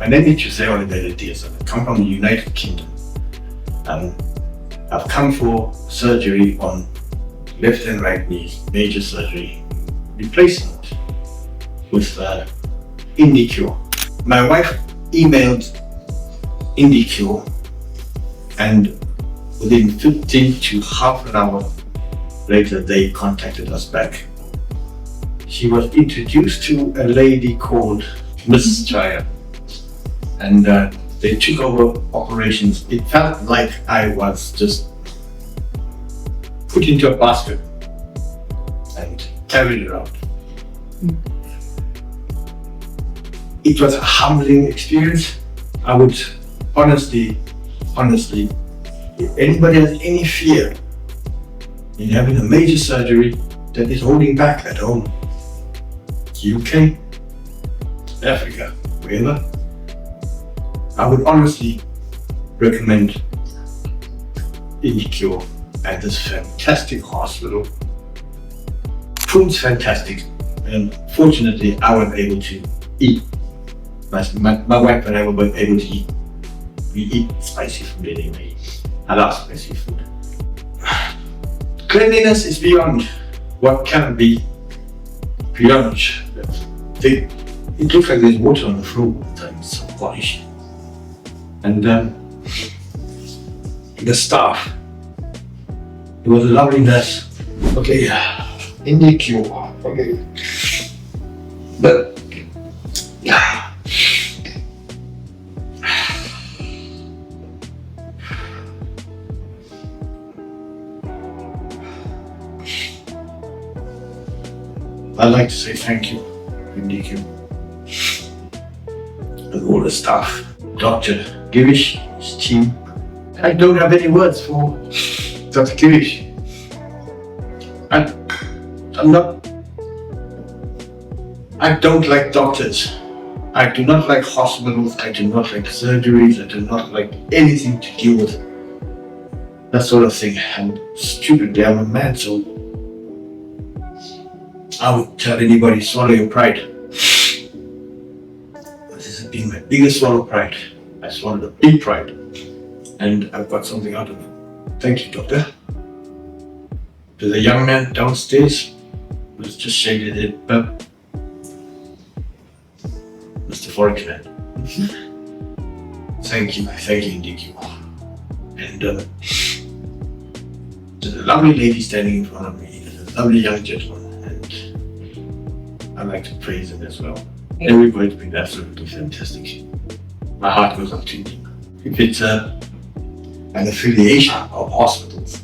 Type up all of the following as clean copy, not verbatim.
My name is Jose Oliveira Diaz. I come from the United Kingdom. I've come for surgery on left and right knees, major surgery, replacement with IndiCure. My wife emailed IndiCure, and within 15 to half an hour later they contacted us back. She was introduced to a lady called Mrs. Chaya, and they took over operations. It felt like I was just put into a basket and carried around. It was a humbling experience. I would honestly, if anybody has any fear in having a major surgery that is holding back at home, UK, Africa, wherever, I would honestly recommend IndiCure at this fantastic hospital. Food's fantastic, and fortunately I was able to eat. My wife and I were both able to eat. We eat spicy food anyway. I love spicy food. Cleanliness is beyond what can be. Beyond. It looks like there's water on the floor all the time. It's so polished. And the staff, it was a lovely nurse. Okay, IndiCure. Okay, but I'd like to say thank you, IndiCure, and all the staff, Dr. Girish, his team. I don't have any words for Dr. Girish. I don't like doctors. I do not like hospitals. I do not like surgeries. I do not like anything to do with that sort of thing. And stupidly, I'm a man, so I would tell anybody, swallow your pride. This has been my biggest swallow of pride. I swallowed a big pride, and I've got something out of it. Thank you, doctor. To the young man downstairs who's just shaded it, but Mr. Foreign. Thank you, IndiCure. And there's a lovely lady standing in front of me, there's a lovely young gentleman, and I'd like to praise him as well. Everybody's been absolutely fantastic. My heart goes up to you. If it's an affiliation of hospitals,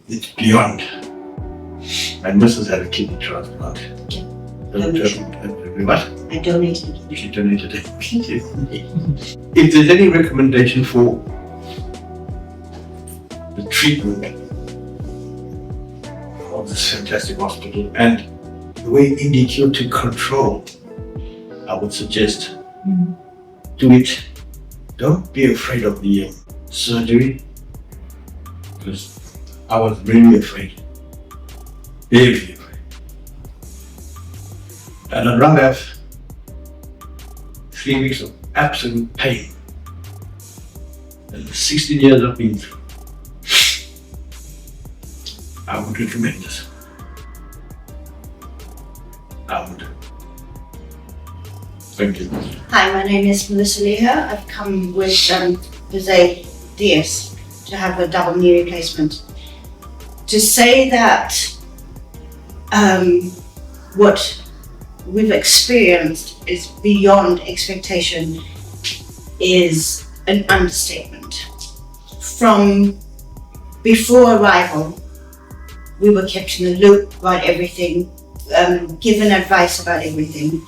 it's beyond. My missus had a kidney transplant. What? I donated. She donated it. If there's any recommendation for the treatment of this fantastic hospital and the way IndiCure took control, I would suggest do it. Don't be afraid of the surgery, because I was really afraid. Very afraid. And I'd rather have 3 weeks of absolute pain than the 16 years I've been through. I would recommend this. I would. Thank you. Hi, my name is Melissa Leha. I've come with Jose Diaz to have a double knee replacement. To say that what we've experienced is beyond expectation is an understatement. From before arrival, we were kept in the loop about everything, given advice about everything.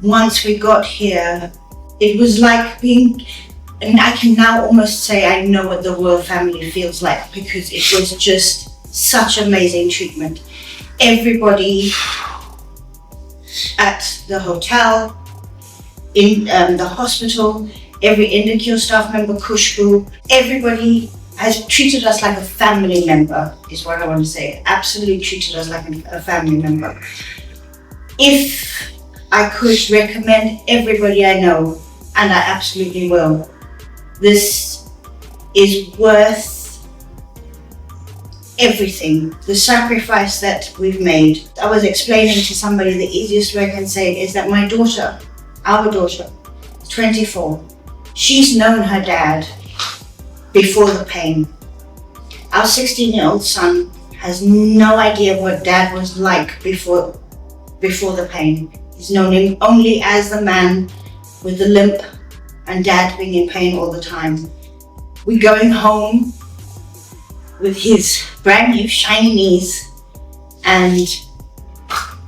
Once we got here, it was like being, and I can now almost say I know what the royal family feels like, because it was just such amazing treatment. Everybody at the hotel, in the hospital, every IndiCure staff member, Kushbu, everybody has treated us like a family member, is what I want to say. Absolutely treated us like a family member. If I could recommend everybody I know, and I absolutely will. This is worth everything, the sacrifice that we've made. I was explaining to somebody the easiest way I can say it is that my daughter, our daughter, 24, she's known her dad before the pain. Our 16-year-old son has no idea what dad was like before the pain. He's known him only as the man with the limp and dad being in pain all the time. We're going home with his brand new shiny knees, and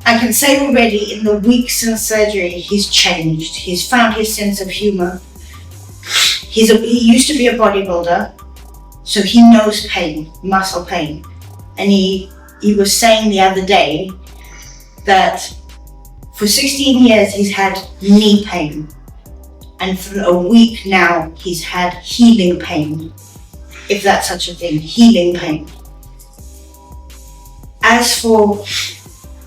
I can say already in the weeks since surgery, he's changed. He's found his sense of humor. He used to be a bodybuilder, so he knows pain, muscle pain. And he was saying the other day that for 16 years he's had knee pain. And for a week now, he's had healing pain, if that's such a thing, healing pain. As for,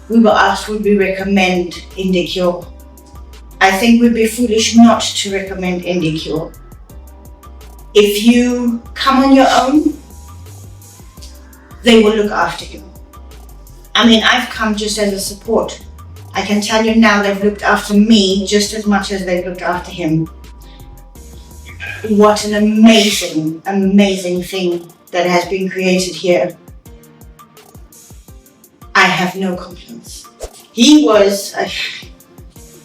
we were asked, would we recommend IndiCure? I think we'd be foolish not to recommend IndiCure. If you come on your own, they will look after you. I mean, I've come just as a support. I can tell you now they've looked after me just as much as they've looked after him. What an amazing, amazing thing that has been created here. I have no complaints. He was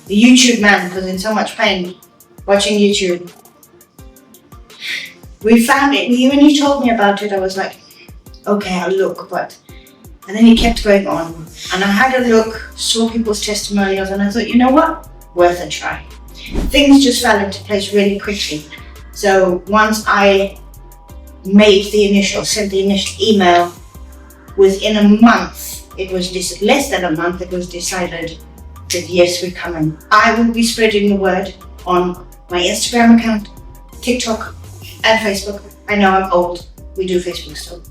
the YouTube man because in so much pain watching YouTube. We found it, when he told me about it, I was like, okay, I'll look, and then he kept going on. And I had a look, saw people's testimonials, and I thought, you know what? Worth a try. Things just fell into place really quickly. So once I sent the initial email, within a month, less than a month, it was decided that yes, we're coming. I will be spreading the word on my Instagram account, TikTok, and Facebook. I know I'm old, we do Facebook still.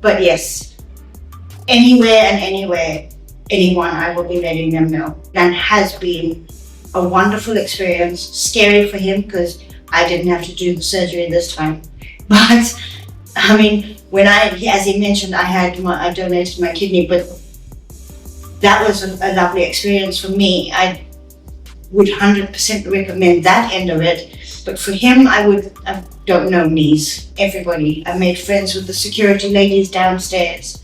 But yes, anywhere and anywhere, anyone, I will be letting them know. And has been a wonderful experience, scary for him because I didn't have to do the surgery this time. But I mean, as he mentioned, I donated my kidney, but that was a lovely experience for me. I would 100% recommend that end of it. But for him, I don't know knees. Everybody. I made friends with the security ladies downstairs,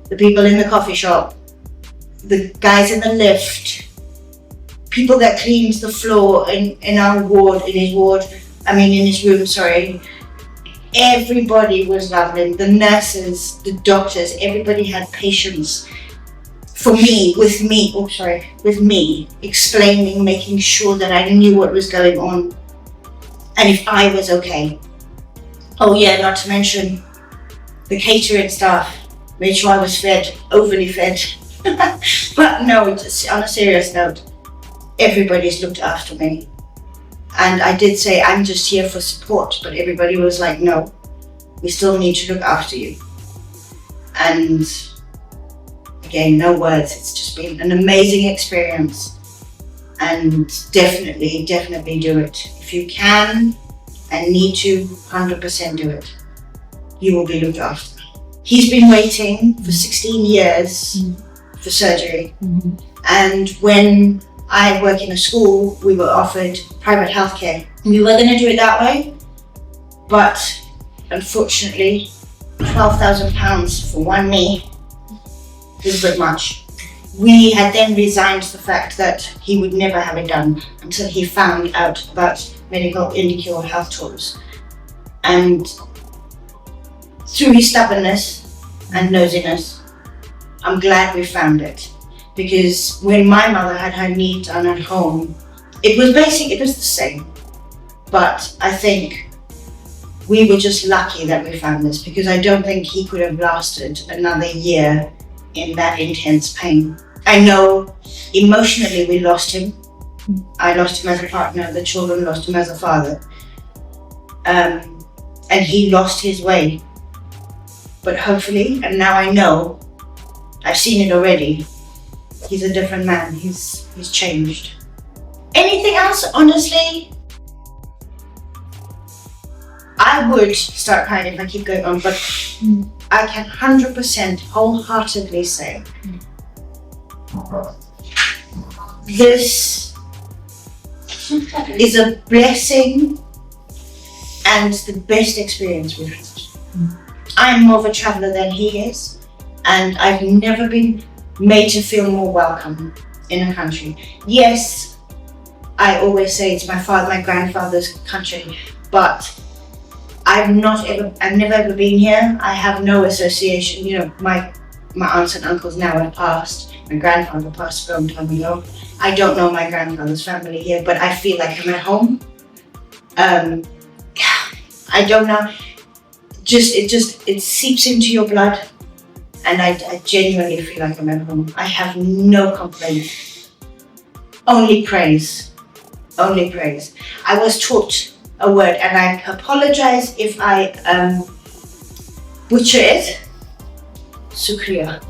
the people in the coffee shop, the guys in the lift, people that cleaned the floor in his room, sorry. Everybody was lovely. The nurses, the doctors, everybody had patience with me, explaining, making sure that I knew what was going on and if I was okay. Oh yeah, not to mention the catering staff made sure I was fed, overly fed. But no, just on a serious note, everybody's looked after me. And I did say, I'm just here for support, but everybody was like, no, we still need to look after you. And again, no words, it's just been an amazing experience. And definitely do it. If you can and need to, 100% do it. You will be looked after. He's been waiting for 16 years for surgery. Mm-hmm. And when I work in a school, we were offered private healthcare. We were going to do it that way, but unfortunately, £12,000 for one knee is a bit much. We had then resigned to the fact that he would never have it done until he found out about IndiCure Health Tours. And through his stubbornness and nosiness, I'm glad we found it. Because when my mother had her knee done at home, it was the same. But I think we were just lucky that we found this, because I don't think he could have lasted another year in that intense pain. I know emotionally we lost him. I lost him as a partner, the children lost him as a father. And he lost his way. But hopefully, and now I know, I've seen it already, He's a different man. He's changed. Anything else, honestly, I would start crying if I keep going on, but I can 100% wholeheartedly say this is a blessing and the best experience we've had. I'm more of a traveler than he is, and I've never been made to feel more welcome in a country. Yes, I always say it's my grandfather's country, but I've never ever been here. I have no association. You know, my aunts and uncles now have passed. My grandfather passed a long time ago. I don't know my grandfather's family here, but I feel like I'm at home. I don't know. It seeps into your blood, and I genuinely feel like I'm at home. I have no complaint. Only praise. Only praise. I was taught a word, and I apologize if I butcher it. Shukriya.